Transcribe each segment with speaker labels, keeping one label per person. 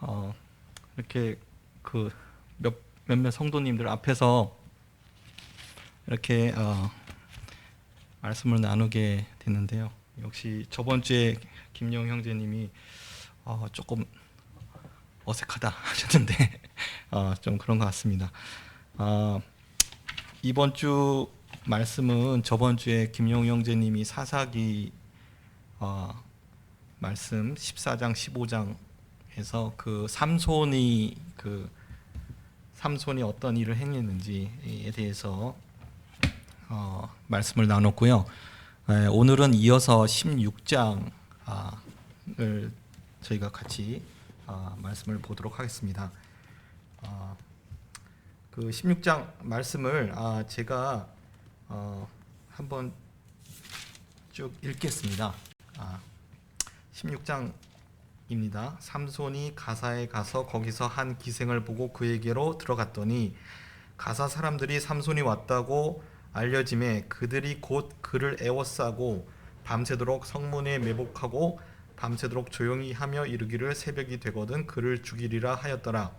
Speaker 1: 어, 이렇게 그 몇몇 성도님들 앞에서 이렇게 말씀을 나누게 됐는데요. 역시 저번 주에 김용 형제님이 조금 어색하다 하셨는데 좀 그런 것 같습니다. 이번 주 말씀은 저번 주에 김용 형제님이 사사기 말씀 14장 15장에서 삼손이 어떤 일을 행했는지에 대해서 말씀을 나눴고요. 오늘은 이어서 16장을 저희가 같이 말씀을 보도록 하겠습니다. 그 16장 말씀을 제가 한번 쭉 읽겠습니다. 16장입니다. 삼손이 가사에 가서 거기서 한 기생을 보고 그에게로 들어갔더니 가사 사람들이 삼손이 왔다고 알려짐에 그들이 곧 그를 애워싸고 밤새도록 성문에 매복하고 밤새도록 조용히 하며 이르기를 새벽이 되거든 그를 죽이리라 하였더라.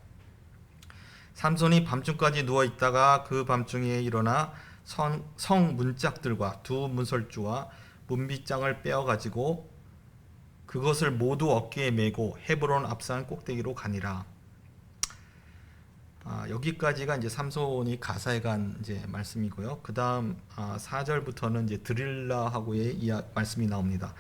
Speaker 1: 삼손이 밤중까지 누워 있다가 그 밤중에 일어나 성 문짝들과 두 문설주와 문빗장을 빼어 가지고 그것을 모두 어깨에 메고 헤브론 앞산 꼭대기로 가니라. 여기까지가 이제 삼손이 가사에 간 이제 말씀이고요. 그다음 4절부터는 이제 드릴라하고의 말씀이 나옵니다.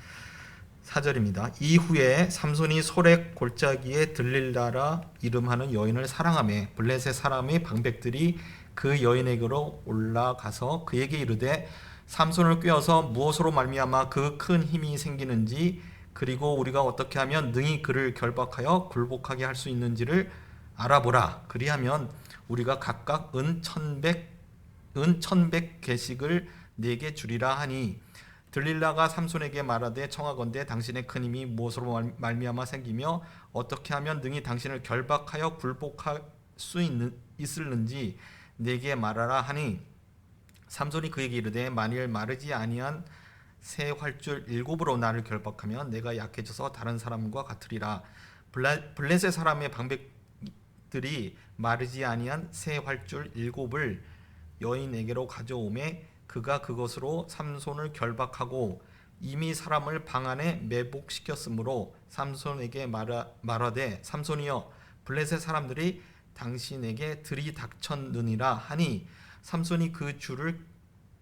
Speaker 1: 4절입니다. 이후에 삼손이 소렉 골짜기에 들릴라라 이름하는 여인을 사랑하며 블레셋 사람의 방백들이 그 여인에게로 올라가서 그에게 이르되 삼손을 꾀어서 무엇으로 말미암아 그 큰 힘이 생기는지 그리고 우리가 어떻게 하면 능히 그를 결박하여 굴복하게 할 수 있는지를 알아보라. 그리하면 우리가 각각 은 1,100개씩을 네게 주리라 하니 들릴라가 삼손에게 말하되 청하건대 당신의 큰 힘이 무엇으로 말미암아 생기며 어떻게 하면 능히 당신을 결박하여 굴복할 수 있을는지 네게 말하라 하니 삼손이 그에게 이르되 만일 마르지 아니한 새 활줄 7으로 나를 결박하면 내가 약해져서 다른 사람과 같으리라. 블레셋 사람의 방백들이 마르지 아니한 새 활줄 7을 여인에게로 가져오매 그가 그것으로 삼손을 결박하고 이미 사람을 방 안에 매복시켰으므로 삼손에게 말하되 삼손이여 블레셋 사람들이 당신에게 들이닥쳤느니라 하니 삼손이 그 줄을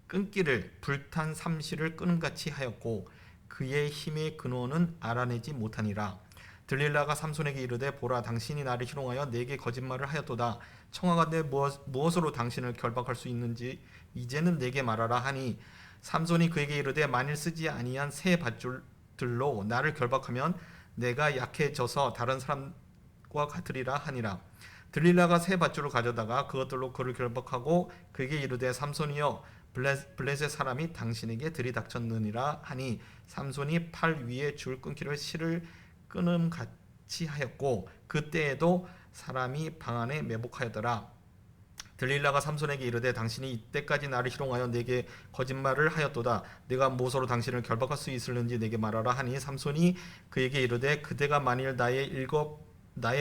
Speaker 1: 끊기를 불탄 삼시를 끊음같이 하였고 그의 힘의 근원은 알아내지 못하니라. 들릴라가 삼손에게 이르되 보라 당신이 나를 희롱하여 내게 거짓말을 하였도다. 청하건대 무엇으로 당신을 결박할 수 있는지 이제는 내게 말하라 하니 삼손이 그에게 이르되 만일 쓰지 아니한 새 밧줄들로 나를 결박하면 내가 약해져서 다른 사람과 같으리라 하니라. 들릴라가 새 밧줄을 가져다가 그것들로 그를 결박하고 그에게 이르되 삼손이여 블레셋 사람이 당신에게 들이닥쳤느니라 하니 삼손이 팔 위에 줄 끊기를 실을 끊음같이 하였고 그때에도 사람이 방 안에 매복하였더라. 들릴라가 삼손에게 이르되 당신이 이때까지 나를 희롱하여 내게 거짓말을 하였도다. 내가 무엇으로 당신을 결박할 수 있을는지 내게 말하라 하니 삼손이 그에게 이르되 그대가 만일 나의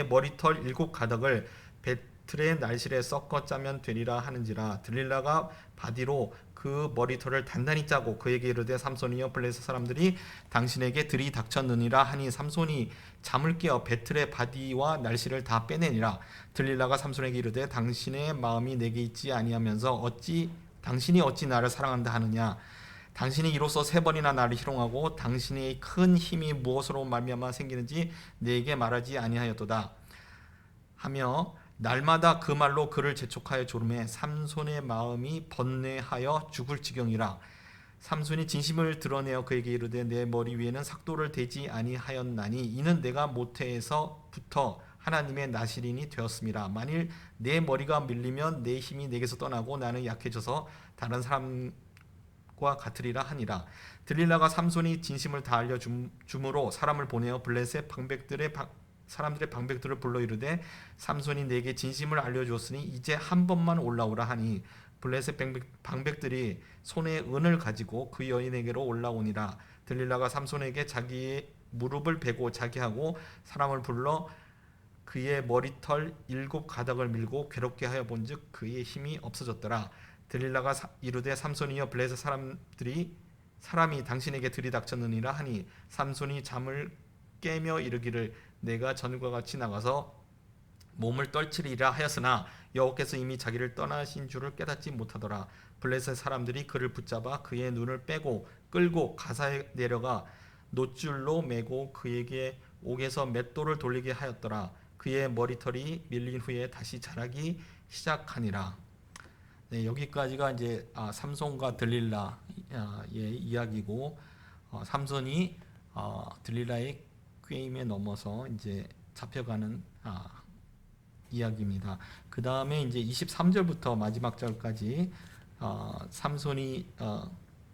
Speaker 1: 머리털 7가닥을 배틀의 날실에 섞어 짜면 되리라 하는지라. 들릴라가 바디로 그 머리털을 단단히 짜고 그에게 이르되 삼손이여 블레셋 사람들이 당신에게 들이닥쳤느니라 하니 삼손이 잠을 깨어 배틀의 바디와 날실을 다 빼내니라. 들릴라가 삼손에게 이르되 당신의 마음이 내게 있지 아니하면서 당신이 어찌 나를 사랑한다 하느냐. 당신이 이로써 3번이나 나를 희롱하고 당신의 큰 힘이 무엇으로 말미암아 생기는지 내게 말하지 아니하였도다 하며 날마다 그 말로 그를 재촉하여 조르매 삼손의 마음이 번뇌하여 죽을 지경이라. 삼손이 진심을 드러내어 그에게 이르되 내 머리 위에는 삭도를 대지 아니하였나니 이는 내가 모태에서부터 하나님의 나시린이 되었음이라. 만일 내 머리가 밀리면 내 힘이 내게서 떠나고 나는 약해져서 다른 사람과 같으리라 하니라. 들릴라가 삼손이 진심을 다 알려줌으로 사람을 보내어 블레셋 사람들의 방백들을 불러 이르되 삼손이 내게 진심을 알려주었으니 이제 한 번만 올라오라 하니 블레셋 방백들이 손에 은을 가지고 그 여인에게로 올라오니라. 들릴라가 삼손에게 자기의 무릎을 베고 자기하고 사람을 불러 그의 머리털 7가닥을 밀고 괴롭게 하여 본즉 그의 힘이 없어졌더라. 들릴라가 이르되 삼손이여 블레셋 사람이 당신에게 들이닥쳤느니라 하니 삼손이 잠을 깨며 이르기를 내가 전과 같이 나가서 몸을 떨치리라 하였으나 여호와께서 이미 자기를 떠나신 줄을 깨닫지 못하더라. 블레셋 사람들이 그를 붙잡아 그의 눈을 빼고 끌고 가사에 내려가 놋줄로 매고 그에게 옥에서 맷돌을 돌리게 하였더라. 그의 머리털이 밀린 후에 다시 자라기 시작하니라. 네, 여기까지가 이제 삼손과 들릴라의 이야기고, 삼손이 들릴라의 꾀임에 넘어서 이제 잡혀가는 이야기입니다. 그 다음에 이제 23절부터 마지막 절까지 삼손이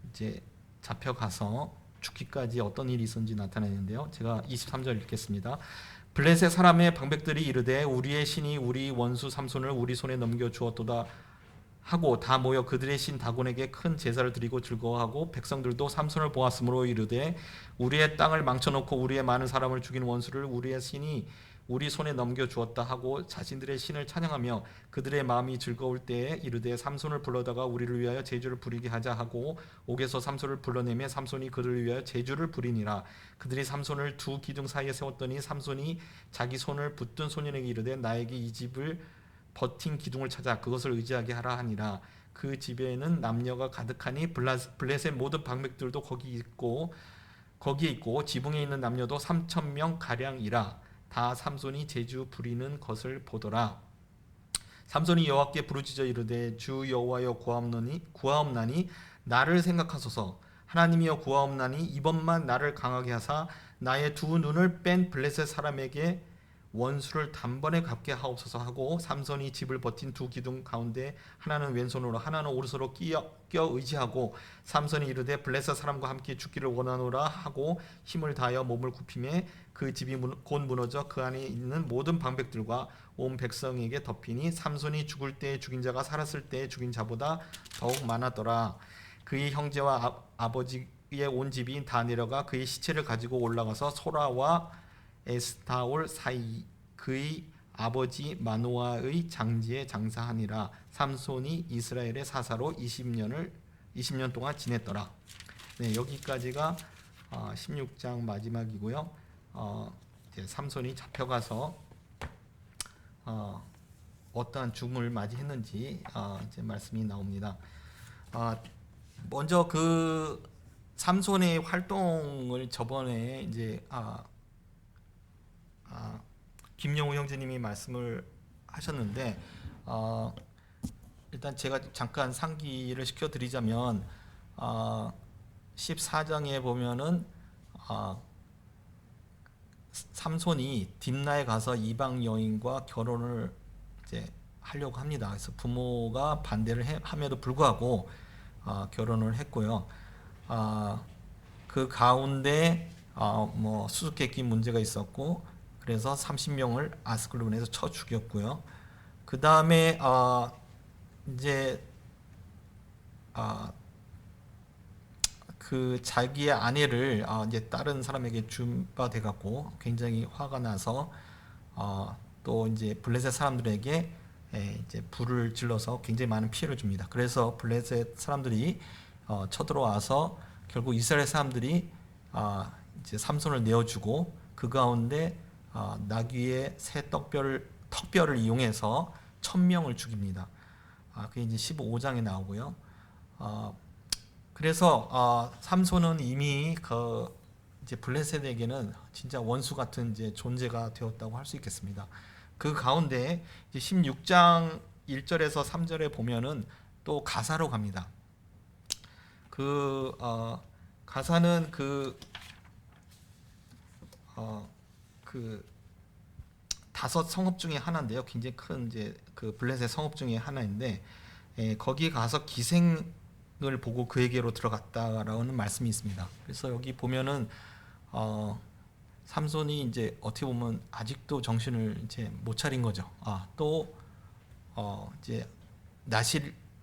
Speaker 1: 이제 잡혀가서 죽기까지 어떤 일이 있었는지 나타내는데요. 제가 23절 읽겠습니다. 블레셋 사람의 방백들이 이르되 우리의 신이 우리 원수 삼손을 우리 손에 넘겨 주었도다 하고 다 모여 그들의 신 다곤에게 큰 제사를 드리고 즐거워하고 백성들도 삼손을 보았으므로 이르되 우리의 땅을 망쳐놓고 우리의 많은 사람을 죽인 원수를 우리의 신이 우리 손에 넘겨 주었다 하고 자신들의 신을 찬양하며 그들의 마음이 즐거울 때에 이르되 삼손을 불러다가 우리를 위하여 제주를 부리게 하자 하고 옥에서 삼손을 불러내며 삼손이 그들을 위하여 제주를 부리니라. 그들이 삼손을 두 기둥 사이에 세웠더니 삼손이 자기 손을 붙든 소년에게 이르되 나에게 이 집을 버틴 기둥을 찾아 그것을 의지하게 하라 하니라. 그 집에는 남녀가 가득하니 블레셋 모든 방백들도 거기에 있고 지붕에 있는 남녀도 3,000명 가량이라. 다 삼손이 제주 부리는 것을 보더라. 삼손이 여호와께 부르짖어 이르되 주 여호와여 구하옵나니 나를 생각하소서. 하나님이여 구하옵나니 이번만 나를 강하게 하사 나의 두 눈을 뺀 블레셋 사람에게 원수를 단번에 갚게 하옵소서 하고 삼손이 집을 버틴 두 기둥 가운데 하나는 왼손으로 하나는 오른손으로 껴 의지하고 삼손이 이르되 블레셋 사람과 함께 죽기를 원하노라 하고 힘을 다하여 몸을 굽히매 그 집이 곧 무너져 그 안에 있는 모든 방백들과 온 백성에게 덮이니 삼손이 죽을 때에 죽인 자가 살았을 때에 죽인 자보다 더욱 많았더라. 그의 형제와 아버지의 온 집이 다 내려가 그의 시체를 가지고 올라가서 소라와 에스타올 사이 그의 아버지 마노아의 장지에 장사하니라. 삼손이 이스라엘의 사사로 20년 동안 지냈더라. 네, 여기까지가 16장 마지막이고요. 이제 삼손이 잡혀가서 어떠한 죽음을 맞이했는지 이제 말씀이 나옵니다. 먼저 그 삼손의 활동을 저번에 이제 김영우 형제님이 말씀을 하셨는데 일단 제가 잠깐 상기를 시켜드리자면 14장에 보면은 삼손이 딥나에 가서 이방 여인과 결혼을 이제 하려고 합니다. 그래서 부모가 반대를 함에도 불구하고 결혼을 했고요. 그 가운데 뭐 수수께끼 문제가 있었고 그래서 30명을 아스클론에서 쳐 죽였고요. 그 다음에 이제 그 자기의 아내를 이제 다른 사람에게 준 바 돼 갖고 굉장히 화가 나서 또 이제 블레셋 사람들에게 이제 불을 질러서 굉장히 많은 피해를 줍니다. 그래서 블레셋 사람들이 쳐들어와서 결국 이스라엘 사람들이 이제 삼손을 내어주고 그 가운데 나귀의 새 턱뼈를 이용해서 1,000명을 죽입니다. 그게 이제 15장에 나오고요. 그래서 삼손은 이미 이제 블레셋에게는 진짜 원수 같은 이제 존재가 되었다고 할 수 있겠습니다. 그 가운데 이제 16장 1절에서 3절에 보면은 또 가사로 갑니다. 가사는 그 다섯 성읍 중에 하나인데요. 굉장히 큰 이제 그 블레셋 성읍 중에 하나인데 거기 가서 기생을 보고 그에게로 들어갔다라는 말씀이 있습니다. 그래서 여기 보면은 삼손이 이제 어떻게 보면 아직도 정신을 이제 못 차린 거죠. 또 이제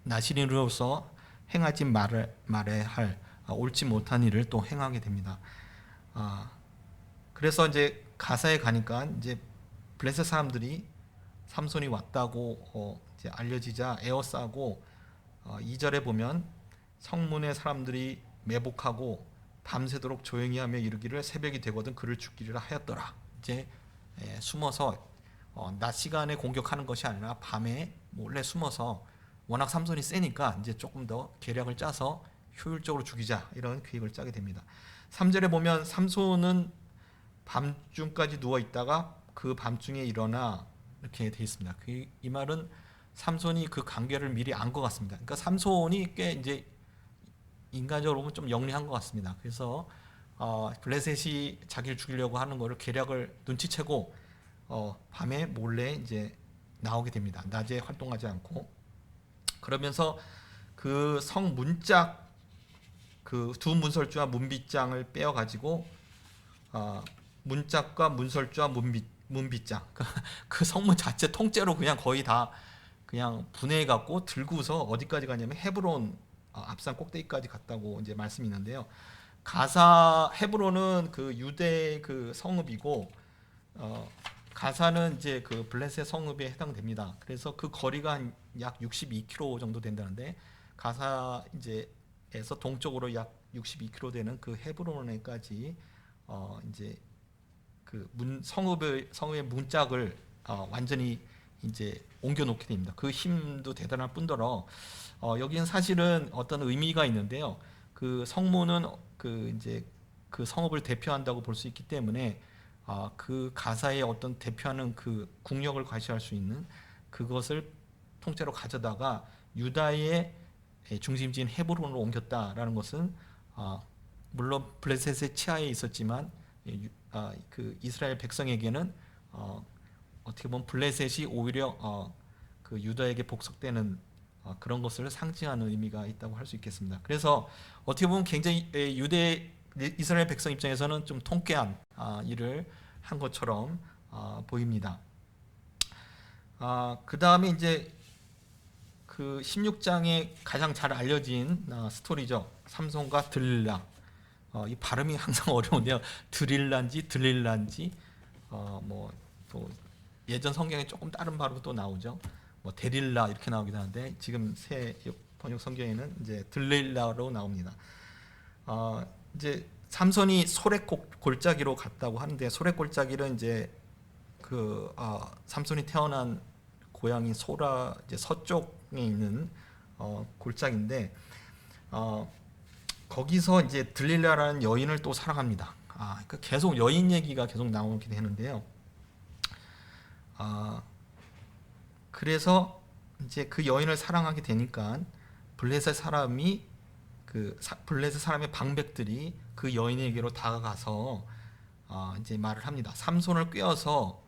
Speaker 1: 나실인으로서 행하지 말아야 할 옳지 못한 일을 또 행하게 됩니다. 그래서 이제 가사에 가니까 이제 블레셋 사람들이 삼손이 왔다고 이제 알려지자 에워싸고 2절에 보면 성문의 사람들이 매복하고 밤새도록 조용히 하며 이르기를 새벽이 되거든 그를 죽이리라 하였더라. 이제 숨어서 낮 시간에 공격하는 것이 아니라 밤에 몰래 숨어서 워낙 삼손이 세니까 이제 조금 더 계략을 짜서 효율적으로 죽이자 이런 계획을 짜게 됩니다. 3절에 보면 삼손은 밤중까지 누워 있다가 그 밤중에 일어나 이렇게 돼 있습니다. 이 말은 삼손이 그 관계를 미리 안 것 같습니다. 그러니까 삼손이 꽤 이제 인간적으로 보면 좀 영리한 것 같습니다. 그래서 블레셋이 자기를 죽이려고 하는 거를 계략을 눈치채고 밤에 몰래 이제 나오게 됩니다. 낮에 활동하지 않고. 그러면서 그 성 문짝 그 두 문설주와 문빗장을 빼어 가지고 문짝과 문설주와 문빗장 그 성문 자체 통째로 그냥 거의 다 그냥 분해해 갖고 들고서 어디까지 가냐면 헤브론 앞산 꼭대기까지 갔다고 이제 말씀이 있는데요. 가사 헤브론은 그 유대 그 성읍이고 가사는 이제 그 블레셋 성읍에 해당됩니다. 그래서 그 거리가 한 약 62km 정도 된다는데 가사 이제에서 동쪽으로 약 62km 되는 그 헤브론에까지 이제 그 성읍의 문짝을 완전히 이제 옮겨 놓게 됩니다. 그 힘도 대단할 뿐더러 여기는 사실은 어떤 의미가 있는데요. 그 성문은 그 이제 그 성읍을 대표한다고 볼 수 있기 때문에 그 가사의 어떤 대표하는 그 국력을 과시할 수 있는 그것을 통째로 가져다가 유다의 중심지인 헤브론으로 옮겼다라는 것은 물론 블레셋의 치하에 있었지만 그 이스라엘 백성에게는 어떻게 보면 블레셋이 오히려 그 유다에게 복속되는 그런 것을 상징하는 의미가 있다고 할 수 있겠습니다. 그래서 어떻게 보면 굉장히 이스라엘 백성 입장에서는 좀 통쾌한 일을 한 것처럼 보입니다. 그 다음에 이제 그 16장에 가장 잘 알려진 스토리죠. 삼손과 들릴라. 이 발음이 항상 어려운데요. 들릴란지 뭐 또 예전 성경에 조금 다른 발음도 또 나오죠. 뭐 데릴라 이렇게 나오기도 하는데 지금 새 번역 성경에는 이제 들릴라로 나옵니다. 이제 삼손이 소렉 골짜기로 갔다고 하는데 소렉 골짜기는 이제 그 삼손이 태어난 고향인 소라 이제 서쪽에 있는 골짜기인데 거기서 이제 들릴라라는 여인을 또 사랑합니다. 그러니까 계속 여인 얘기가 계속 나오게 되는데요. 그래서 이제 그 여인을 사랑하게 되니까 블레셋 사람의 방백들이 그 여인에게로 다가가서 이제 말을 합니다. 삼손을 꿰어서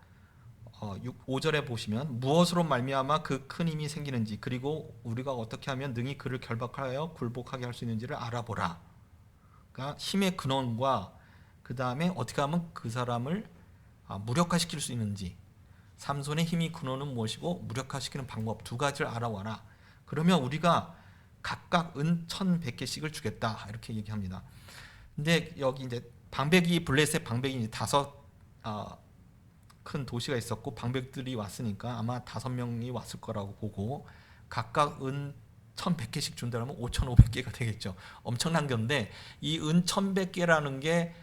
Speaker 1: 5절에 보시면 무엇으로 말미암아 그 큰 힘이 생기는지 그리고 우리가 어떻게 하면 능히 그를 결박하여 굴복하게 할 수 있는지를 알아보라. 그러니까 힘의 근원과 그 다음에 어떻게 하면 그 사람을 무력화시킬 수 있는지 삼손의 힘이 근원은 무엇이고 무력화시키는 방법 두 가지를 알아와라. 그러면 우리가 각각 은 1,100개씩을 주겠다 이렇게 얘기합니다. 근데 여기 이제 블레셋 방백이 이제 5 큰 도시가 있었고 방백들이 왔으니까 아마 5명이 왔을 거라고 보고 각각 은 1,100개씩 준다면 5,500개가 되겠죠. 엄청난 건데 이 은 1,100개라는 게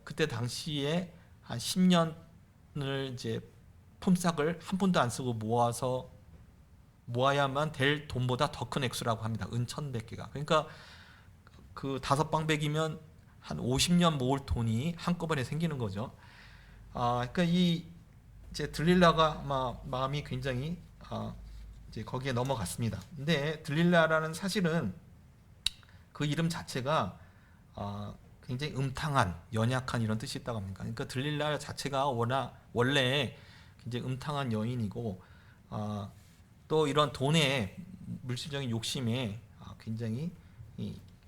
Speaker 1: 그때 당시에 한 10년을 이제 품삯을 한 푼도 안 쓰고 모아야만 될 돈보다 더 큰 액수라고 합니다. 은 1,100개가. 그러니까 그 5방백이면 한 50년 모을 돈이 한꺼번에 생기는 거죠. 그러니까 이제 들릴라가 마음이 굉장히 이제 거기에 넘어갔습니다. 근데 들릴라라는 사실은 그 이름 자체가 굉장히 음탕한, 연약한 이런 뜻이 있다고 합니다. 그러니까 들릴라 자체가 원래 굉장히 음탕한 여인이고 또 이런 돈에 물질적인 욕심에 굉장히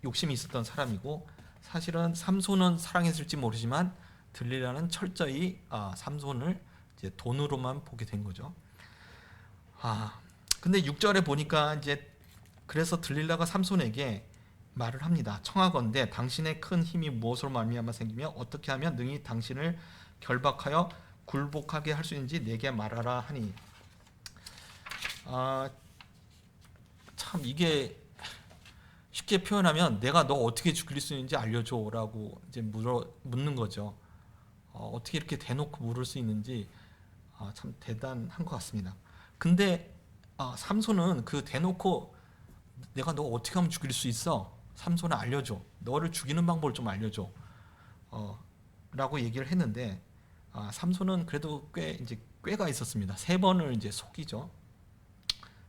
Speaker 1: 욕심이 있었던 사람이고 사실은 삼손은 사랑했을지 모르지만 들릴라는 철저히 삼손을 이제 돈으로만 보게 된 거죠. 근데 6절에 보니까 이제 그래서 들릴라가 삼손에게 말을 합니다. 청하건대 당신의 큰 힘이 무엇으로 말미암아 생기며 어떻게 하면 능히 당신을 결박하여 굴복하게 할 수 있는지 내게 말하라 하니. 참 이게 쉽게 표현하면 내가 너 어떻게 죽일 수 있는지 알려줘라고 이제 묻는 거죠. 어떻게 이렇게 대놓고 물을 수 있는지 참 대단한 것 같습니다. 근데 삼손은 그 대놓고 내가 너 어떻게 하면 죽일 수 있어? 삼손아 알려줘. 너를 죽이는 방법을 좀 알려줘. 라고 얘기를 했는데 삼손은 그래도 꾀가 있었습니다. 3번을 이제 속이죠.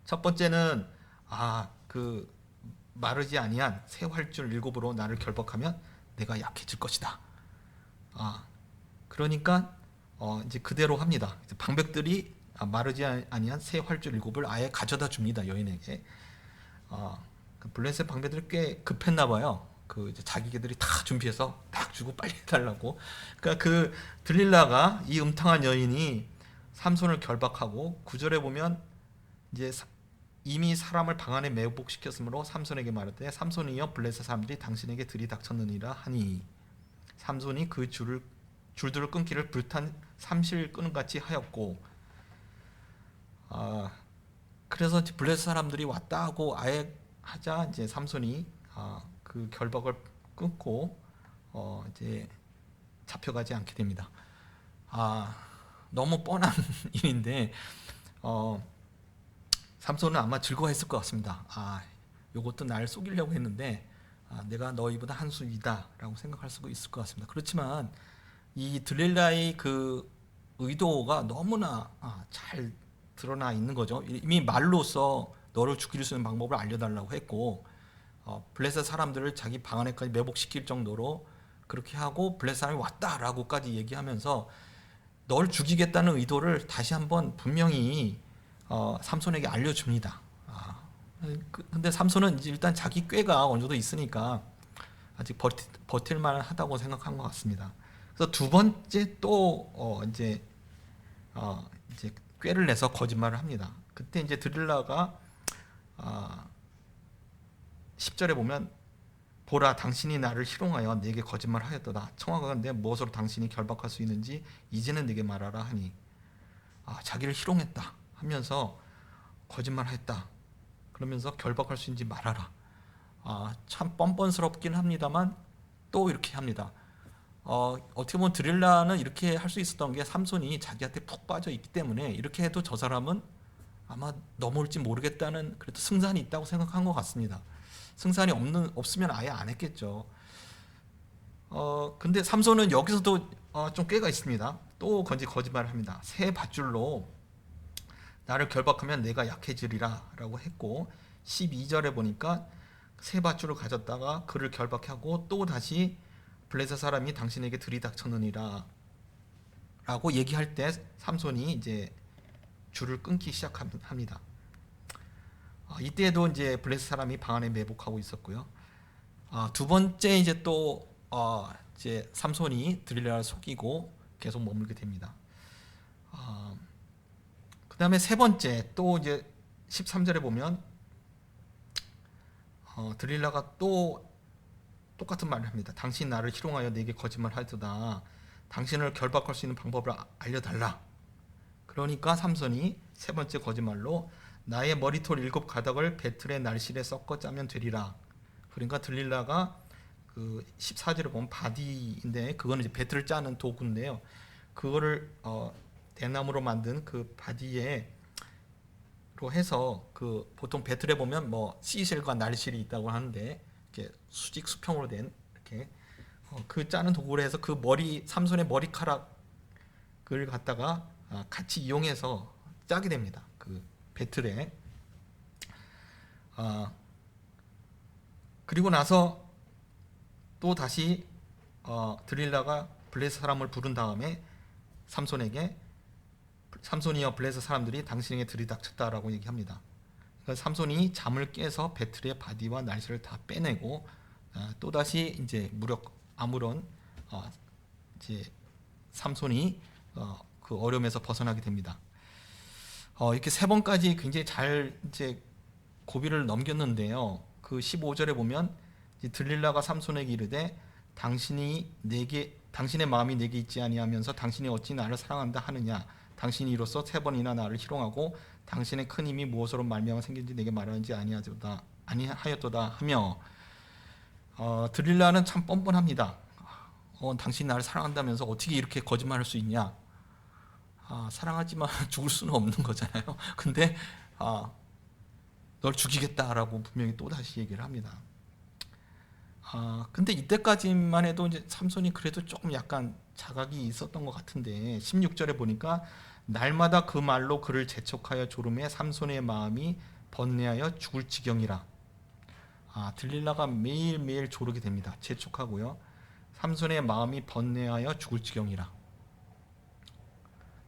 Speaker 1: 첫 번째는 그 마르지 아니한 새 활줄 7으로 나를 결박하면 내가 약해질 것이다. 그러니까 이제 그대로 합니다. 이제 방백들이 마르지 아니한 새 활줄 7을 아예 가져다 줍니다. 여인에게. 그 블레셋 방백들이 꽤 급했나 봐요. 그 이제 자기들이 다 준비해서 딱 주고 빨리 해달라고. 그러니까 그 들릴라가 이 음탕한 여인이 삼손을 결박하고 9절에 보면 이제 이미 사람을 방 안에 매복시켰으므로 삼손에게 말하되 삼손이여 블레셋 사람들이 당신에게 들이닥쳤느니라 하니 삼손이 그 줄들을 끊기를 불탄 삼실 끄는 같이 하였고 그래서 블레셋 사람들이 왔다 하고 아예 하자 이제 삼손이 그 결박을 끊고 이제 잡혀가지 않게 됩니다. 너무 뻔한 일인데 삼손은 아마 즐거워했을 것 같습니다. 요것도 날 속이려고 했는데 내가 너희보다 한 수이다라고 생각할 수도 있을 것 같습니다. 그렇지만 이 들릴라의 그 의도가 너무나 잘 드러나 있는 거죠. 이미 말로써 너를 죽일 수 있는 방법을 알려달라고 했고 블레셋 사람들을 자기 방 안에까지 매복시킬 정도로 그렇게 하고 블레셋 사람이 왔다라고까지 얘기하면서 널 죽이겠다는 의도를 다시 한번 분명히 삼손에게 알려줍니다. 근데 삼손은 이제 일단 자기 꾀가 어느 정도 있으니까 아직 버틸만 하다고 생각한 것 같습니다. 그래서 두 번째 또 이제 꾀를 내서 거짓말을 합니다. 그때 이제 드릴라가 10절에 보면 보라 당신이 나를 희롱하여 내게 거짓말하였도다. 청하건대 무엇으로 당신이 결박할 수 있는지 이제는 내게 말하라 하니 자기를 희롱했다 하면서 거짓말했다 그러면서 결박할 수 있는지 말하라. 참 뻔뻔스럽긴 합니다만 또 이렇게 합니다. 어떻게 보면 드릴라는 이렇게 할 수 있었던 게 삼손이 자기한테 푹 빠져 있기 때문에 이렇게 해도 저 사람은 아마 넘어올지 모르겠다는 그래도 승산이 있다고 생각한 것 같습니다. 승산이 없으면 아예 안 했겠죠. 근데 삼손은 여기서도 좀 꾀가 있습니다. 또 거짓말을 합니다. 새 밧줄로 나를 결박하면 내가 약해지리라 라고 했고 12절에 보니까 새 밧줄을 가졌다가 그를 결박하고 또 다시 블레셋 사람이 당신에게 들이닥쳤느니라 라고 얘기할 때 삼손이 이제 줄을 끊기 시작합니다. 이때도 이제 블레셋 사람이 방 안에 매복하고 있었고요. 두 번째 이제 또 이제 삼손이 들릴라를 속이고 계속 머물게 됩니다. 그 다음에 세 번째 또 이제 13절에 보면 들릴라가 또 똑같은 말을 합니다. 당신 나를 희롱하여 내게 거짓말하였도다. 당신을 결박할 수 있는 방법을 알려달라. 그러니까 삼손이 세 번째 거짓말로 나의 머리털 7가닥을 배틀의 날실에 섞어 짜면 되리라. 그러니까 들릴라가 그 14절에 보면 바디인데 그거는 이제 배틀을 짜는 도구인데요. 그거를 대나무로 만든 그 바디에 로 해서 그 보통 배틀에 보면 뭐 시실과 날실이 있다고 하는데 이렇게 수직 수평으로 된 이렇게 그 짜는 도구로 해서 그 삼손의 머리카락을 갖다가 같이 이용해서 짜게 됩니다. 그 배틀에. 그리고 나서 또 다시 드릴라가 블레셋 사람을 부른 다음에 삼손이여 블레셋 사람들이 당신에게 들이닥쳤다라고 얘기합니다. 그러니까 삼손이 잠을 깨서 배틀의 바디와 날씨를 다 빼내고 또 다시 이제 아무런 이제 삼손이 그 어려움에서 벗어나게 됩니다. 이렇게 세 번까지 굉장히 잘 이제 고비를 넘겼는데요. 그 15절에 보면 이제 들릴라가 삼손에게 이르되 당신이 내게 당신의 마음이 내게 있지 아니하면서 당신이 어찌 나를 사랑한다 하느냐. 당신이 이로써 3번이나 나를 희롱하고 당신의 큰 힘이 무엇으로 말미암아 생긴지 내게 말하는지 아니하였도다 하며 드릴라는 참 뻔뻔합니다. 당신이 나를 사랑한다면서 어떻게 이렇게 거짓말할 수 있냐. 사랑하지만 죽을 수는 없는 거잖아요. 근데 널 죽이겠다라고 분명히 또다시 얘기를 합니다. 근데 이때까지만 해도 이제 삼손이 그래도 조금 약간 자각이 있었던 것 같은데 16절에 보니까 날마다 그 말로 그를 재촉하여 조름에 삼손의 마음이 번뇌하여 죽을 지경이라. 들릴라가 매일매일 조르게 됩니다. 재촉하고요. 삼손의 마음이 번뇌하여 죽을 지경이라.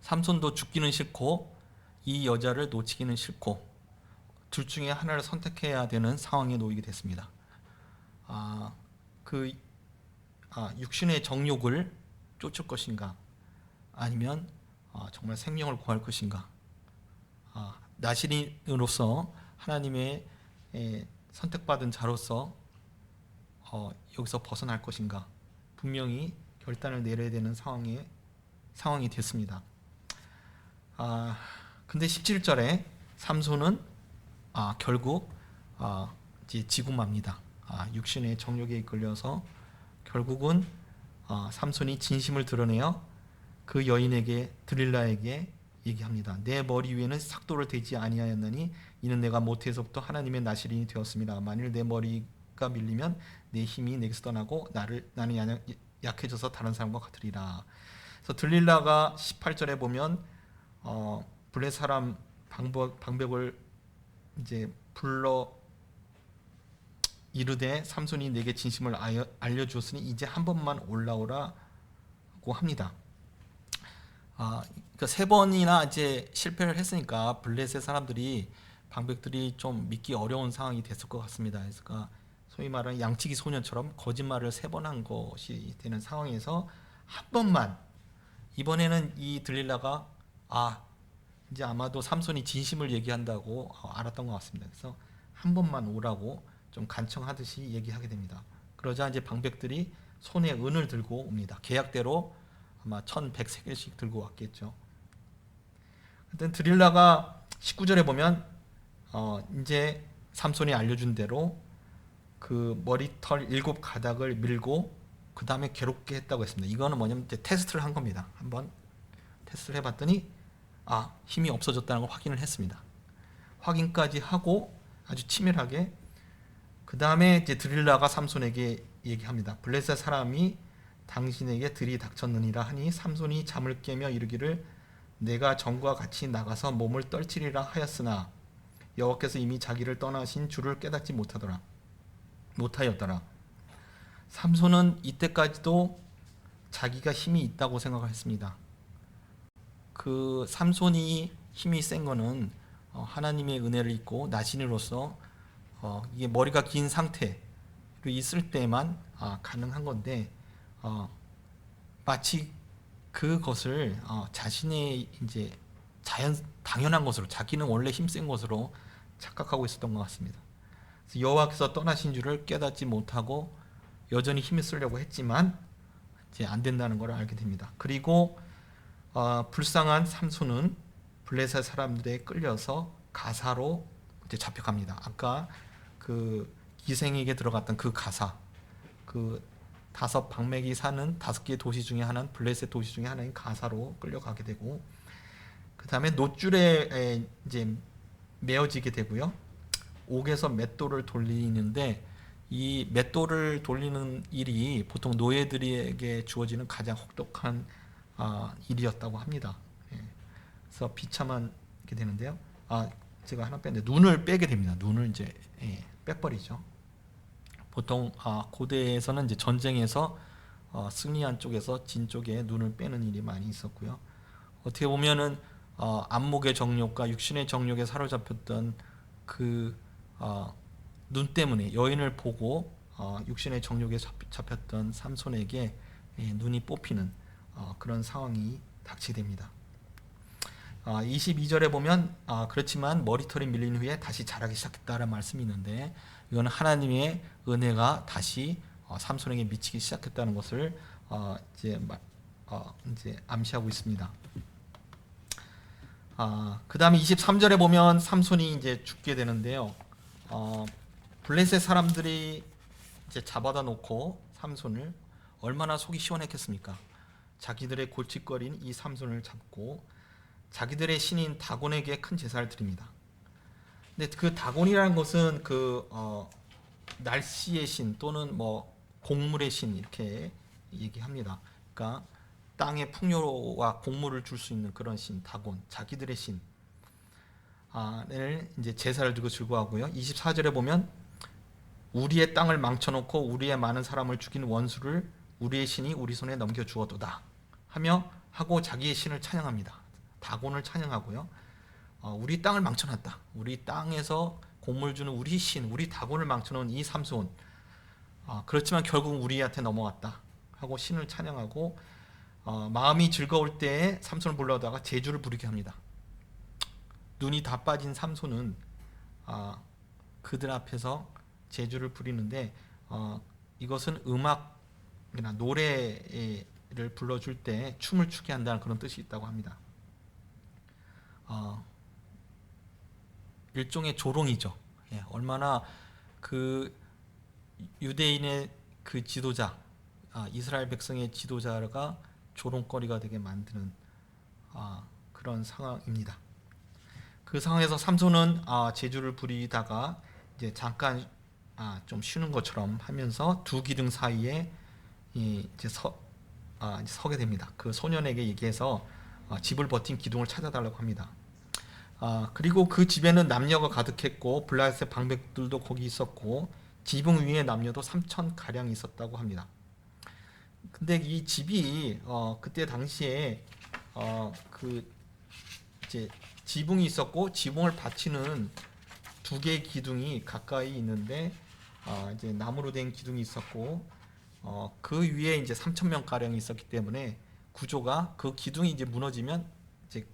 Speaker 1: 삼손도 죽기는 싫고 이 여자를 놓치기는 싫고 둘 중에 하나를 선택해야 되는 상황에 놓이게 됐습니다. 육신의 정욕을 쫓을 것인가 아니면 정말 생명을 구할 것인가. 나실인으로서 하나님의 선택받은 자로서 여기서 벗어날 것인가 분명히 결단을 내려야 되는 상황이 됐습니다. 근데 17절에 삼손은 결국 이제 지고 맙니다. 육신의 정욕에 이끌려서 결국은 삼손이 진심을 드러내어 그 여인에게 드릴라에게 얘기합니다. 내 머리 위에는 삭도를 대지 아니하였나니 이는 내가 모태에서부터 하나님의 나실인이 되었습니다. 만일 내 머리가 밀리면 내 힘이 내게서 떠나고 나는 약해져서 다른 사람과 같으리라. 그래서 드릴라가 18절에 보면 블레 사람 방백을 이제 불러 이르되 삼손이 내게 진심을 알려주었으니 이제 한 번만 올라오라고 합니다. 그러니까 3번이나 이제 실패를 했으니까 블레셋 사람들이 방백들이 좀 믿기 어려운 상황이 됐을 것 같습니다. 그러니까 소위 말하는 양치기 소년처럼 거짓말을 3번 한 것이 되는 상황에서 한 번만 이번에는 이 들릴라가 이제 아마도 삼손이 진심을 얘기한다고 알았던 것 같습니다. 그래서 한 번만 오라고 좀 간청하듯이 얘기하게 됩니다. 그러자 이제 방백들이 손에 은을 들고 옵니다. 계약대로 아마 1100세겔씩 들고 왔겠죠. 하여튼 드릴라가 19절에 보면 이제 삼손이 알려준 대로 그 머리털 7가닥을 밀고 그 다음에 괴롭게 했다고 했습니다. 이거는 뭐냐면 이제 테스트를 한 겁니다. 한번 테스트를 해봤더니 힘이 없어졌다는 걸 확인을 했습니다. 확인까지 하고 아주 치밀하게 그 다음에 이제 드릴라가 삼손에게 얘기합니다. 블레셋 사람이 당신에게 들이 닥쳤느니라 하니 삼손이 잠을 깨며 이르기를 내가 전과 같이 나가서 몸을 떨치리라 하였으나 여호와께서 이미 자기를 떠나신 줄을 깨닫지 못하였더라. 삼손은 이때까지도 자기가 힘이 있다고 생각했습니다. 그 삼손이 힘이 센 거는 하나님의 은혜를 입고 나신으로서 이게 머리가 긴 상태로 있을 때만 가능한 건데 마치 그것을 자신의 이제 당연한 것으로 자기는 원래 힘센 것으로 착각하고 있었던 것 같습니다. 여호와께서 떠나신 줄을 깨닫지 못하고 여전히 힘을 쓰려고 했지만 이제 안 된다는 걸 알게 됩니다. 그리고 불쌍한 삼손은 블레셋 사람들에 끌려서 가사로 이제 잡혀갑니다. 아까 그 기생에게 들어갔던 그 가사, 그 5 방맥이 사는 5개의 도시 중에 하나는 블레셋 도시 중에 하나인 가사로 끌려가게 되고 그 다음에 놋줄에 이제 메어지게 되고요. 옥에서 맷돌을 돌리는데 이 맷돌을 돌리는 일이 보통 노예들에게 주어지는 가장 혹독한 일이었다고 합니다. 그래서 비참하게 되는데요. 제가 하나 뺐는데 눈을 빼게 됩니다. 눈을 이제 빼버리죠. 보통 고대에서는 이제 전쟁에서 승리한 쪽에서 진 쪽에 눈을 빼는 일이 많이 있었고요. 어떻게 보면은 안목의 정욕과 육신의 정욕에 사로잡혔던 그 눈 때문에 여인을 보고 육신의 정욕에 잡혔던 삼손에게 눈이 뽑히는 그런 상황이 닥치게 됩니다. 22절에 보면 그렇지만 머리털이 밀린 후에 다시 자라기 시작했다라는 말씀이 있는데 이거는 하나님의 은혜가 다시 삼손에게 미치기 시작했다는 것을 이제 암시하고 있습니다. 그 다음에 23절에 보면 삼손이 이제 죽게 되는데요. 블레셋 사람들이 이제 잡아다 놓고 삼손을 얼마나 속이 시원했겠습니까? 자기들의 골칫거리인 이 삼손을 잡고 자기들의 신인 다곤에게 큰 제사를 드립니다. 근데 그 다곤이라는 것은 날씨의 신 또는 뭐 곡물의 신 이렇게 얘기합니다. 그러니까 땅의 풍요와 곡물을 줄 수 있는 그런 신 다곤, 자기들의 신. 를 이제 제사를 드리고 즐거워하고요. 24절에 보면 우리의 땅을 망쳐놓고 우리의 많은 사람을 죽인 원수를 우리의 신이 우리 손에 넘겨 주어도다 하고 자기의 신을 찬양합니다. 다곤을 찬양하고요. 우리 땅을 망쳐놨다. 우리 땅에서 곡물 주는 우리 신, 우리 다곤을 망쳐놓은 이 삼손. 그렇지만 결국 우리한테 넘어왔다 하고 신을 찬양하고 마음이 즐거울 때에 삼손을 불러다가 제주를 부르게 합니다. 눈이 다 빠진 삼손은 그들 앞에서 제주를 부리는데 이것은 음악이나 노래를 불러줄 때 춤을 추게 한다는 그런 뜻이 있다고 합니다. 일종의 조롱이죠. 얼마나 그 유대인의 그 지도자, 이스라엘 백성의 지도자가 조롱거리가 되게 만드는 그런 상황입니다. 그 상황에서 삼손은 제주를 부리다가 이제 잠깐 좀 쉬는 것처럼 하면서 두 기둥 사이에 이제 서게 됩니다. 그 소년에게 얘기해서 집을 버틴 기둥을 찾아달라고 합니다. 그리고 그 집에는 남녀가 가득했고 블레셋 방백들도 거기 있었고 지붕 위에 남녀도 3,000 가량 있었다고 합니다. 근데 이 집이 그때 당시에 이제 지붕이 있었고 지붕을 받치는 두 개의 기둥이 가까이 있는데 이제 나무로 된 기둥이 있었고 그 위에 이제 3,000명 가량이 있었기 때문에 구조가 그 기둥이 이제 무너지면 이제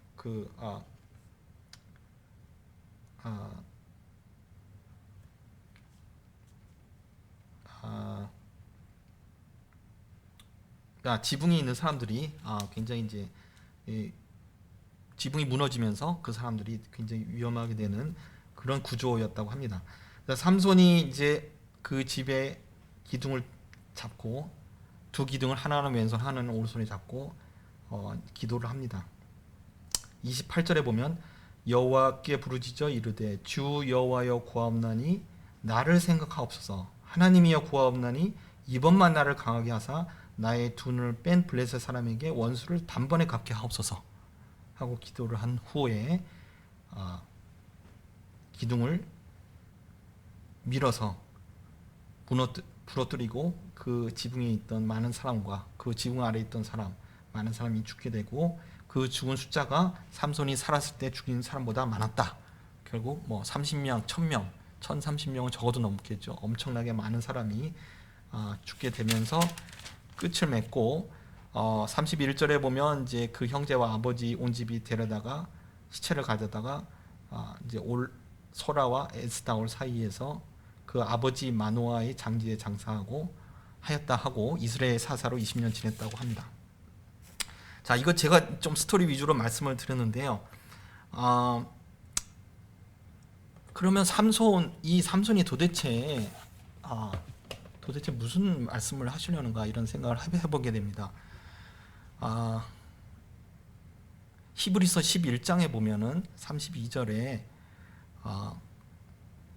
Speaker 1: 지붕에 있는 사람들이 굉장히 이제 지붕이 무너지면서 그 사람들이 굉장히 위험하게 되는 그런 구조였다고 합니다. 삼손이 이제 그 집의 기둥을 잡고 두 기둥을 하나는 왼손 하나는 오른손에 잡고 기도를 합니다. 28절에 보면 여호와께 부르짖어 이르되 주 여호와여 구하옵나니 나를 생각하옵소서. 하나님이여 구하옵나니 이번만 나를 강하게 하사 나의 두 눈을 뺀 블레셋 사람에게 원수를 단번에 갚게 하옵소서 하고 기도를 한 후에 기둥을 밀어서 부러뜨리고 그 지붕에 있던 많은 사람과 그 지붕 아래에 있던 많은 사람이 죽게 되고 그 죽은 숫자가 삼손이 살았을 때 죽인 사람보다 많았다. 결국 뭐 30명, 1000명, 1030명은 적어도 넘겠죠. 엄청나게 많은 사람이 죽게 되면서 끝을 맺고 31절에 보면 이제 그 형제와 아버지 온 집이 데려다가 시체를 가져다가 이제 소라와 에스다올 사이에서 그 아버지 마노아의 장지에 장사하고 하였다 하고 이스라엘 사사로 20년 지냈다고 합니다. 자, 이거 제가 좀 스토리 위주로 말씀을 드렸는데요. 그러면 이 삼손이 도대체 무슨 말씀을 하시려는가 이런 생각을 해보게 됩니다. 히브리서 11장에 보면은 32절에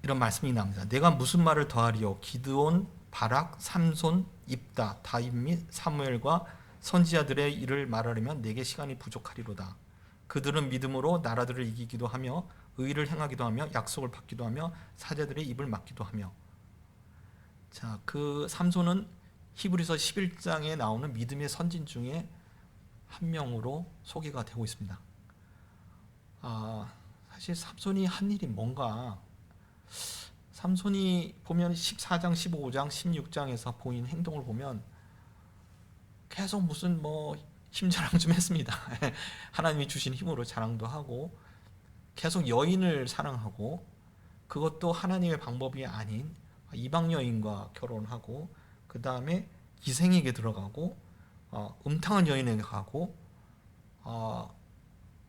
Speaker 1: 이런 말씀이 나옵니다. 내가 무슨 말을 더하리요? 기드온, 바락, 삼손, 입다, 다윗 및 사무엘과 선지자들의 일을 말하려면 내게 시간이 부족하리로다. 그들은 믿음으로 나라들을 이기기도 하며 의를 행하기도 하며 약속을 받기도 하며 사제들의 입을 막기도 하며. 자, 그 삼손은 히브리서 11장에 나오는 믿음의 선진 중에 한 명으로 소개가 되고 있습니다. 사실 삼손이 한 일이 뭔가, 삼손이 보면 14장, 15장, 16장에서 보인 행동을 보면 계속 무슨 힘자랑 좀 했습니다. 하나님이 주신 힘으로 자랑도 하고 계속 여인을 사랑하고 그것도 하나님의 방법이 아닌 이방 여인과 결혼하고 그 다음에 기생에게 들어가고 음탕한 여인에게 가고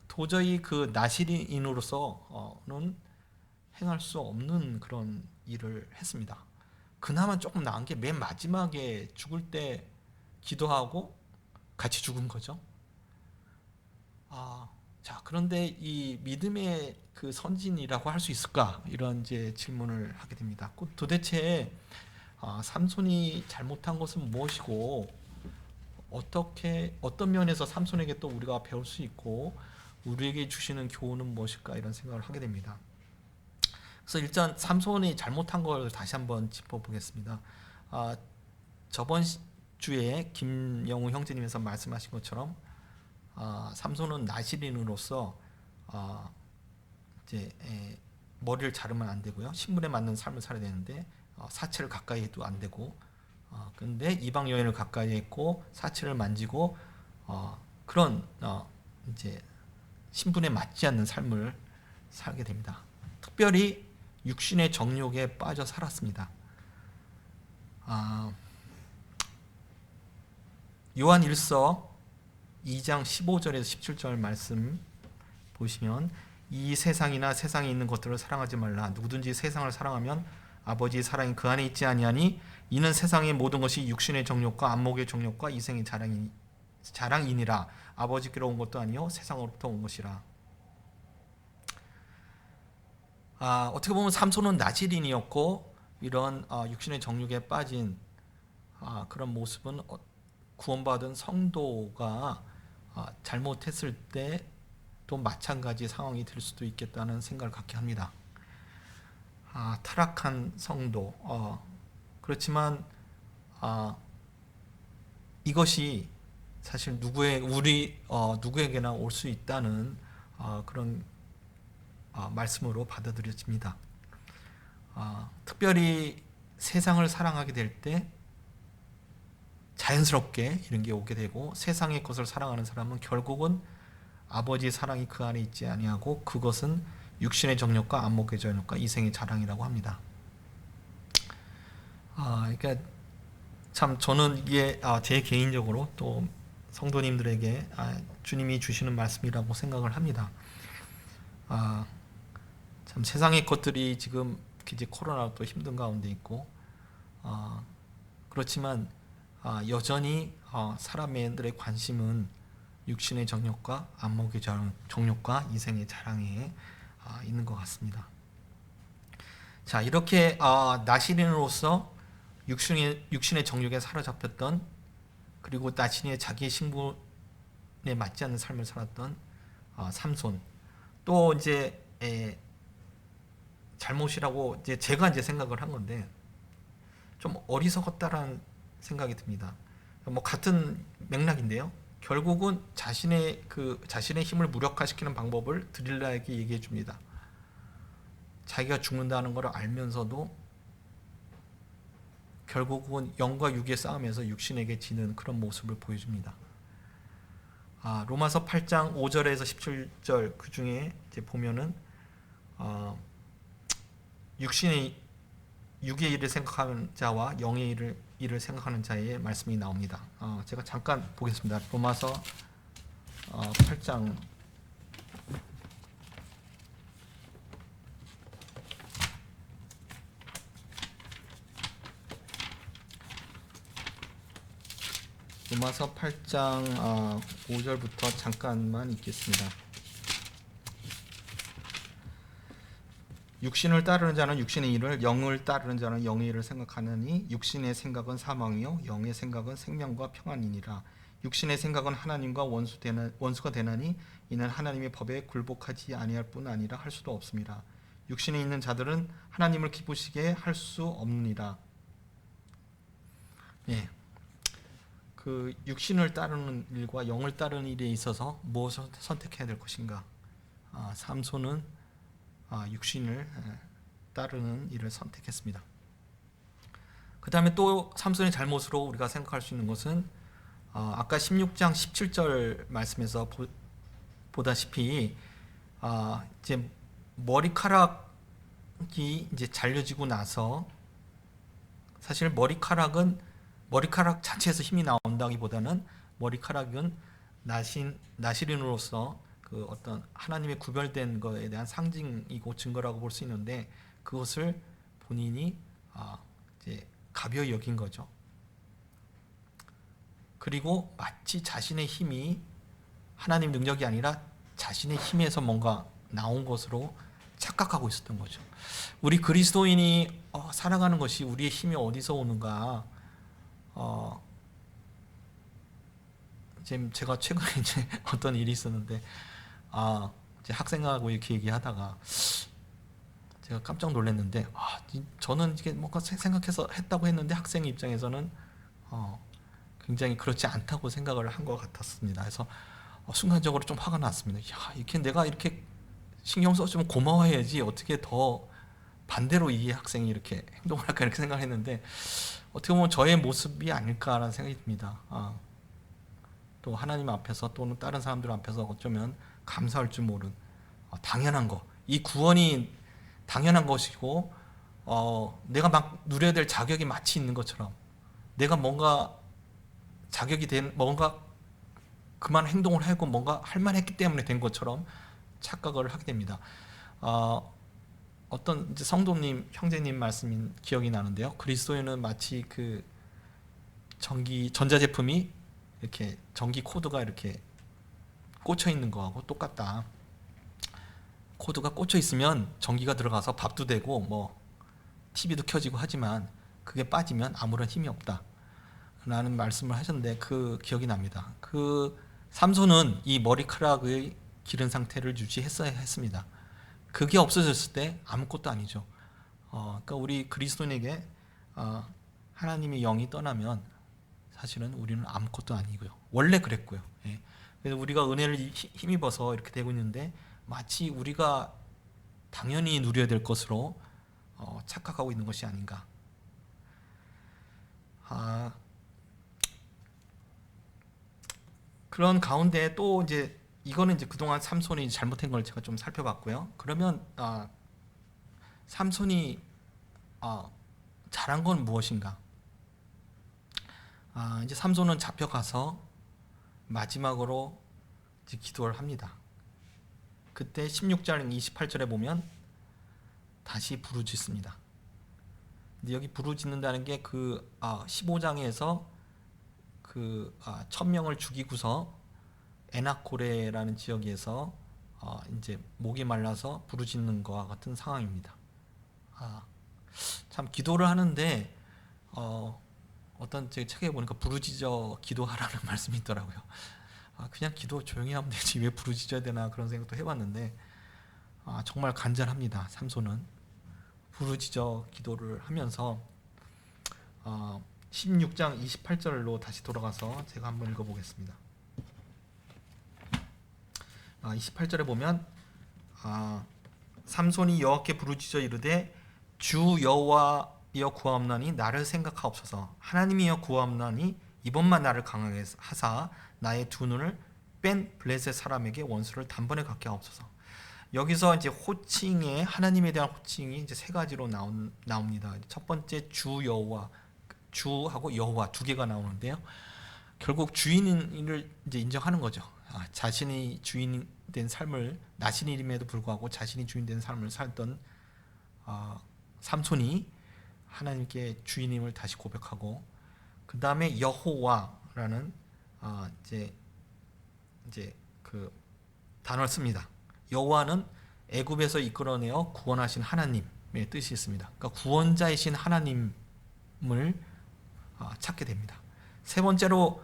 Speaker 1: 도저히 그 나시린으로서는 행할 수 없는 그런 일을 했습니다. 그나마 조금 나은 게 맨 마지막에 죽을 때 기도하고 같이 죽은 거죠. 자, 그런데 이 믿음의 그 선진이라고 할 수 있을까? 이런 이제 질문을 하게 됩니다. 도대체 삼손이 잘못한 것은 무엇이고 어떤 면에서 삼손에게 또 우리가 배울 수 있고 우리에게 주시는 교훈은 무엇일까? 이런 생각을 하게 됩니다. 그래서 일단 삼손이 잘못한 걸 다시 한번 짚어보겠습니다. 저번 주에 김영우 형제님께서 말씀하신 것처럼 삼손은 나시린으로서 이제 머리를 자르면 안 되고요. 신분에 맞는 삶을 살아야 되는데 사체를 가까이 해도 안 되고 근데 이방 여인을 가까이 했고 사체를 만지고 그런 이제 신분에 맞지 않는 삶을 살게 됩니다. 특별히 육신의 정욕에 빠져 살았습니다. 요한 1서 2장 15절에서 17절 말씀 보시면 이 세상이나 세상에 있는 것들을 사랑하지 말라. 누구든지 세상을 사랑하면 아버지의 사랑이 그 안에 있지 아니하니 이는 세상의 모든 것이 육신의 정욕과 안목의 정욕과 이생의 자랑이니라. 아버지께로 온 것도 아니요 세상으로부터 온 것이라. 어떻게 보면 삼손은 나시린이었고 이런 육신의 정욕에 빠진 그런 모습은 구원받은 성도가 잘못했을 때 또 마찬가지 상황이 될 수도 있겠다는 생각을 갖게 합니다. 타락한 성도. 그렇지만 이것이 사실 누구에게나 올 수 있다는 그런 말씀으로 받아들여집니다. 특별히 세상을 사랑하게 될 때 자연스럽게 이런 게 오게 되고 세상의 것을 사랑하는 사람은 결국은 아버지의 사랑이 그 안에 있지 아니하고 그것은 육신의 정욕과 안목의 정욕과 이생의 자랑이라고 합니다. 그러니까 참 저는 이게 제 개인적으로 또 성도님들에게 주님이 주시는 말씀이라고 생각을 합니다. 참 세상의 것들이 지금 이제 코로나로 또 힘든 가운데 있고 그렇지만 여전히 사람들의 관심은 육신의 정욕과 안목의 정욕과 이생의 자랑에 있는 것 같습니다. 자, 이렇게 나시린으로서 육신의 정욕에 사로잡혔던 그리고 나시린의 자기의 신분에 맞지 않는 삶을 살았던 삼손. 또 이제 잘못이라고 제가 제생각을 한 건데 좀 어리석었다라는 생각이 듭니다. 뭐 같은 맥락인데요. 결국은 자신의 힘을 무력화시키는 방법을 드릴라에게 얘기해 줍니다. 자기가 죽는다는 걸 알면서도 결국은 영과 육의 싸움에서 육신에게 지는 그런 모습을 보여줍니다. 로마서 8장 5절에서 17절 그 중에 이제 보면은 육의 일을 생각하는 자와 영의 일을 생각하는 자의 말씀이 나옵니다. 제가 잠깐 보겠습니다. 로마서 8장 로마서 8장 5절부터 잠깐만 읽겠습니다. 육신을 따르는 자는 육신의 일을, 영을 따르는 자는 영의 일을 생각하느니 육신의 생각은 사망이요 영의 생각은 생명과 평안이니라. 육신의 생각은 하나님과 원수가 되나니 이는 하나님의 법에 굴복하지 아니할 뿐 아니라 할 수도 없습니다. 육신에 있는 자들은 하나님을 기쁘시게 할 수 없느니라. 예. 그 육신을 따르는 일과 영을 따르는 일에 있어서 무엇을 선택해야 될 것인가? 삼손은 육신을 따르는 일을 선택했습니다. 그 다음에 또 삼손의 잘못으로 우리가 생각할 수 있는 것은 아까 16장 17절 말씀에서 보다시피 이제 머리카락이 이제 잘려지고 나서 사실 머리카락 자체에서 힘이 나온다기보다는 머리카락은 나시린으로서 그 어떤 하나님의 구별된 것에 대한 상징이고 증거라고 볼 수 있는데 그것을 본인이 이제 가벼이 여긴 거죠. 그리고 마치 자신의 힘이 하나님 능력이 아니라 자신의 힘에서 뭔가 나온 것으로 착각하고 있었던 거죠. 우리 그리스도인이 살아가는 것이 우리의 힘이 어디서 오는가? 지금 제가 최근에 이제 어떤 일이 있었는데, 이제 학생하고 이렇게 얘기하다가 제가 깜짝 놀랐는데, 저는 이게 뭔가 생각해서 했다고 했는데 학생 입장에서는 굉장히 그렇지 않다고 생각을 한 것 같았습니다. 그래서 순간적으로 좀 화가 났습니다. 야, 이렇게 내가 이렇게 신경 써주면 고마워해야지 어떻게 더 반대로 이 학생이 이렇게 행동을 할까 이렇게 생각했는데 어떻게 보면 저의 모습이 아닐까라는 생각이 듭니다. 또 하나님 앞에서 또는 다른 사람들 앞에서 어쩌면 감사할 줄 모른 당연한 거, 이 구원이 당연한 것이고 내가 막 누려야 될 자격이 마치 있는 것처럼 내가 뭔가 자격이 된 뭔가 그만 행동을 하고 뭔가 할 만했기 때문에 된 것처럼 착각을 하게 됩니다. 어떤 이제 성도님 형제님 말씀이 기억이 나는데요. 그리스도인은 마치 그 전자제품이 이렇게 전기 코드가 이렇게 꽂혀 있는 거하고 똑같다. 코드가 꽂혀 있으면 전기가 들어가서 밥도 되고 뭐 TV도 켜지고 하지만 그게 빠지면 아무런 힘이 없다. 라는 말씀을 하셨는데 그 기억이 납니다. 그 삼손은 이 머리카락의 기른 상태를 유지했어야 했습니다. 그게 없어졌을 때 아무것도 아니죠. 그러니까 우리 그리스도인에게 하나님의 영이 떠나면 사실은 우리는 아무것도 아니고요. 원래 그랬고요. 예. 그래서 우리가 은혜를 힘입어서 이렇게 되고 있는데 마치 우리가 당연히 누려야 될 것으로 착각하고 있는 것이 아닌가. 그런 가운데 또 이제 이거는 이제 그동안 삼손이 잘못한 걸 제가 좀 살펴봤고요. 그러면 삼손이 잘한 건 무엇인가? 이제 삼손은 잡혀가서 마지막으로 이제 기도를 합니다. 그때 16장 28절에 보면 다시 부르짖습니다. 근데 여기 부르짖는다는 게 그 15장에서 그 1000명을 죽이고서 에나코레라는 지역에서 이제 목이 말라서 부르짖는 것과 같은 상황입니다. 참 기도를 하는데 어떤 제 책에 보니까 부르짖어 기도하라는 말씀이 있더라고요. 그냥 기도 조용히 하면 되지 왜 부르짖어야 되나 그런 생각도 해봤는데 정말 간절합니다. 삼손은 부르짖어 기도를 하면서 16장 28절로 다시 돌아가서 제가 한번 읽어보겠습니다. 28절에 보면 삼손이 여호와께 부르짖어 이르되 주 여호와여 구하옵나니 나를 생각하옵소서. 하나님이여 구하옵나니 이번만 나를 강하게 하사 나의 두 눈을 뺀 블레셋 사람에게 원수를 단번에 갖게 하옵소서. 여기서 이제 호칭에 하나님에 대한 호칭이 이제 세 가지로 나옵니다. 첫 번째 주 여호와, 주하고 여호와 두 개가 나오는데요. 결국 주인을 이제 인정하는 거죠. 자신이 주인 된 삶을 나신임에도 불구하고 자신이 주인 된 삶을 살던 삼손이 하나님께 주인임을 다시 고백하고 그 다음에 여호와라는 이제 그 단어를 씁니다. 여호와는 애굽에서 이끌어내어 구원하신 하나님의 뜻이 있습니다. 그러니까 구원자이신 하나님을 찾게 됩니다. 세 번째로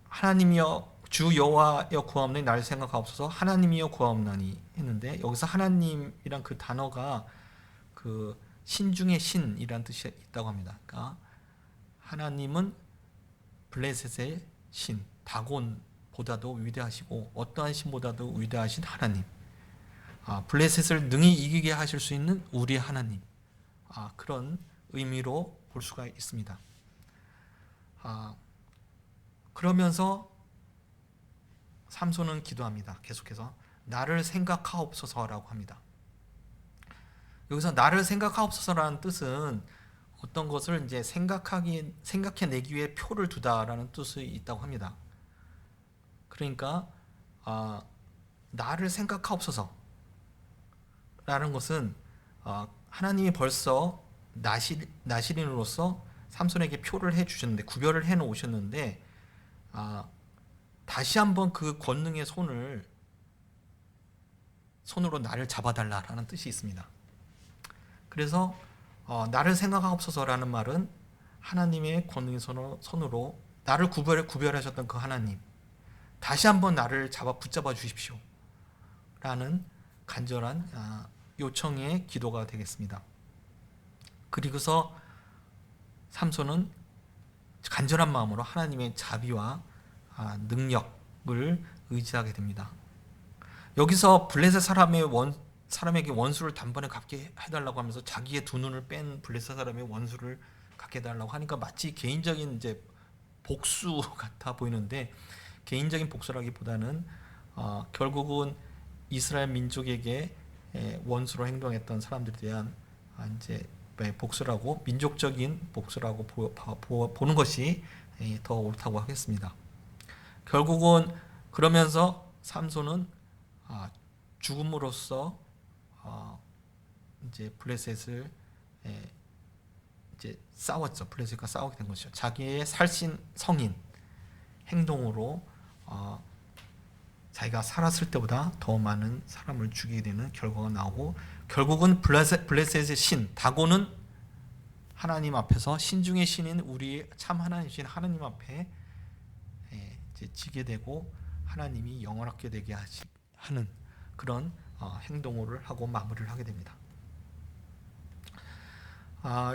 Speaker 1: 하나님이여 주 여호와여 구하옵나니 나를 생각하옵소서. 하나님이여 구하옵나니 했는데 여기서 하나님이란 그 단어가 그 신 중의 신이란 뜻이 있다고 합니다. 그러니까 하나님은 블레셋의 신, 다곤보다도 위대하시고 어떠한 신보다도 위대하신 하나님, 블레셋을 능히 이기게 하실 수 있는 우리 하나님, 그런 의미로 볼 수가 있습니다. 그러면서 삼손은 기도합니다. 계속해서 나를 생각하옵소서라고 합니다. 여기서 나를 생각하옵소서라는 뜻은 어떤 것을 이제 생각해내기 위해 표를 두다라는 뜻이 있다고 합니다. 그러니까 나를 생각하옵소서라는 것은 하나님이 벌써 나시린으로서 삼손에게 표를 해주셨는데, 구별을 해놓으셨는데, 다시 한번 그 권능의 손으로 나를 잡아달라라는 뜻이 있습니다. 그래서 나를 생각하옵소서라는 말은 하나님의 권능의 손으로 나를 구별하셨던 그 하나님, 다시 한번 나를 붙잡아 주십시오 라는 간절한 요청의 기도가 되겠습니다. 그리고서 삼손은 간절한 마음으로 하나님의 자비와 능력을 의지하게 됩니다. 여기서 블레셋 사람에게 원수를 단번에 갚게 해달라고 하면서 자기의 두 눈을 뺀 블레셋 사람의 원수를 갚게 해달라고 하니까 마치 개인적인 이제 복수 같아 보이는데, 개인적인 복수라기보다는 결국은 이스라엘 민족에게 원수로 행동했던 사람들에 대한 이제 복수라고, 민족적인 복수라고 보는 것이 더 옳다고 하겠습니다. 결국은 그러면서 삼손은 죽음으로써 이제 블레셋을 이제 싸웠죠. 블레셋과 싸우게 된 것이죠. 자기의 성인 행동으로 자기가 살았을 때보다 더 많은 사람을 죽이게 되는 결과가 나오고, 결국은 블레셋의 신 다곤은 하나님 앞에서, 신중의 신인 우리 참 하나님이신 하나님 앞에 이제 지게 되고 하나님이 영원하게 되게 하는 그런 행동을 하고 마무리를 하게 됩니다.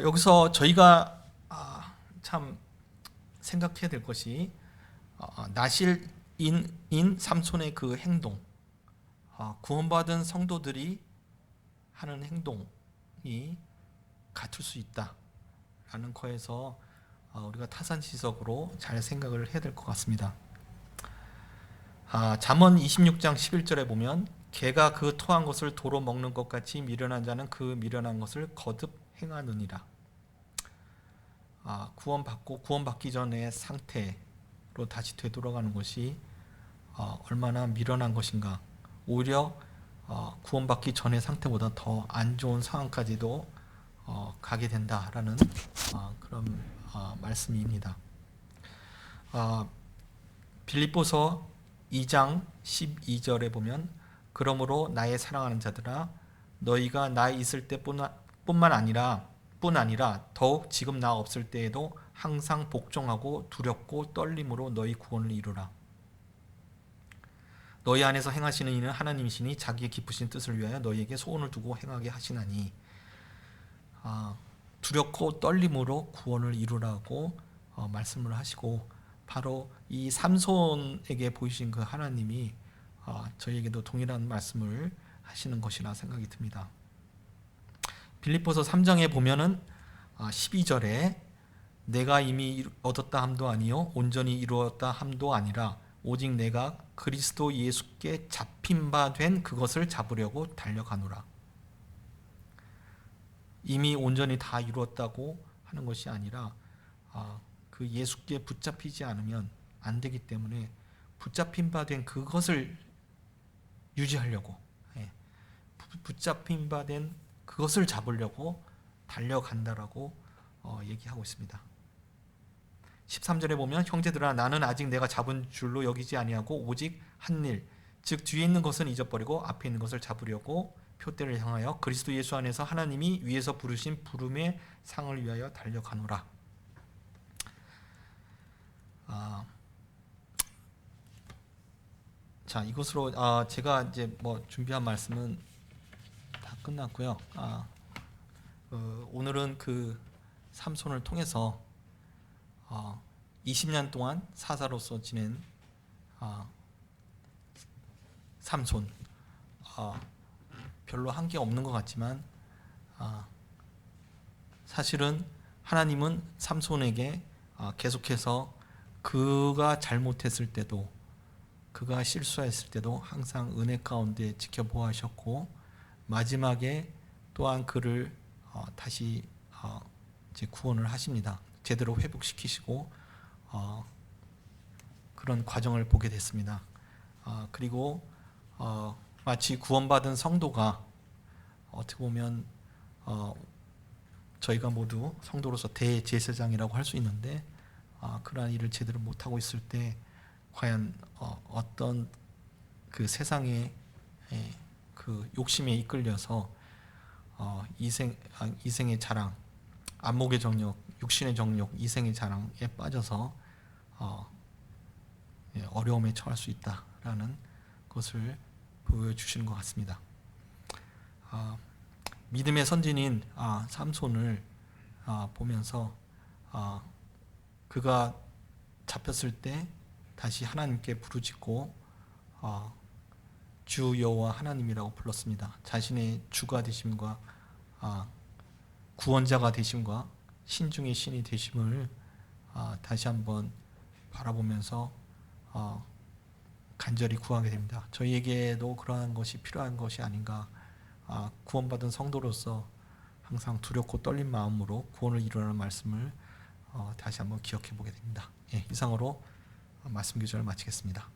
Speaker 1: 여기서 저희가 참 생각해야 될 것이 나실인 삼손의 그 행동, 구원받은 성도들이 하는 행동이 같을 수 있다라는 거에서 우리가 타산지석으로 잘 생각을 해야 될 것 같습니다. 잠언 26장 11절에 보면 개가 그 토한 것을 도로 먹는 것 같이 미련한 자는 그 미련한 것을 거듭 행하느니라. 구원받기 전의 상태로 다시 되돌아가는 것이 얼마나 미련한 것인가. 오히려 구원받기 전의 상태보다 더 안 좋은 상황까지도 가게 된다라는 그런 말씀입니다. 빌립보서 2장 12절에 보면 그러므로 나의 사랑하는 자들아 너희가 나 있을 때뿐만 아니라 더욱 지금 나 없을 때에도 항상 복종하고 두렵고 떨림으로 너희 구원을 이루라. 너희 안에서 행하시는 이는 하나님이시니 자기의 기쁘신 뜻을 위하여 너희에게 소원을 두고 행하게 하시나니. 두렵고 떨림으로 구원을 이루라고 말씀을 하시고, 바로 이 삼손에게 보이신 그 하나님이 저희에게도 동일한 말씀을 하시는 것이라 생각이 듭니다. 빌립보서 3장에 보면은 12절에 내가 이미 얻었다 함도 아니요 온전히 이루었다 함도 아니라 오직 내가 그리스도 예수께 잡힌 바 된 그것을 잡으려고 달려가노라. 이미 온전히 다 이루었다고 하는 것이 아니라 그 예수께 붙잡히지 않으면 안 되기 때문에 붙잡힌 바 된 그것을 유지하려고, 붙잡힌 바 된 그것을 잡으려고 달려간다라고 얘기하고 있습니다. 13절에 보면 형제들아 나는 아직 내가 잡은 줄로 여기지 아니하고 오직 한 일, 즉 뒤에 있는 것은 잊어버리고 앞에 있는 것을 잡으려고 표대를 향하여 그리스도 예수 안에서 하나님이 위에서 부르신 부름의 상을 위하여 달려가노라. 자, 이것으로 제가 이제 준비한 말씀은 다 끝났고요. 오늘은 그 삼손을 통해서 20년 동안 사사로서 지낸 삼손, 별로 한 게 없는 것 같지만 사실은 하나님은 삼손에게 계속해서 그가 잘못했을 때도, 그가 실수했을 때도 항상 은혜 가운데 지켜보아하셨고, 마지막에 또한 그를 다시 이제 구원을 하십니다. 제대로 회복시키시고 그런 과정을 보게 됐습니다. 그리고 마치 구원받은 성도가 어떻게 보면 저희가 모두 성도로서 대제사장이라고 할 수 있는데 그러한 일을 제대로 못하고 있을 때 과연 어떤 그 세상의 그 욕심에 이끌려서 이생의 자랑, 안목의 정욕, 육신의 정욕, 이생의 자랑에 빠져서 어려움에 처할 수 있다라는 것을 보여주시는 것 같습니다. 믿음의 선진인 삼손을 보면서 그가 잡혔을 때 다시 하나님께 부르짖고 주 여호와 하나님이라고 불렀습니다. 자신의 주가 되심과 구원자가 되심과 신중의 신이 되심을 다시 한번 바라보면서 간절히 구하게 됩니다. 저희에게도 그러한 것이 필요한 것이 아닌가. 구원받은 성도로서 항상 두렵고 떨린 마음으로 구원을 이루라는 말씀을 다시 한번 기억해 보게 됩니다. 이상으로 말씀 교전을 마치겠습니다.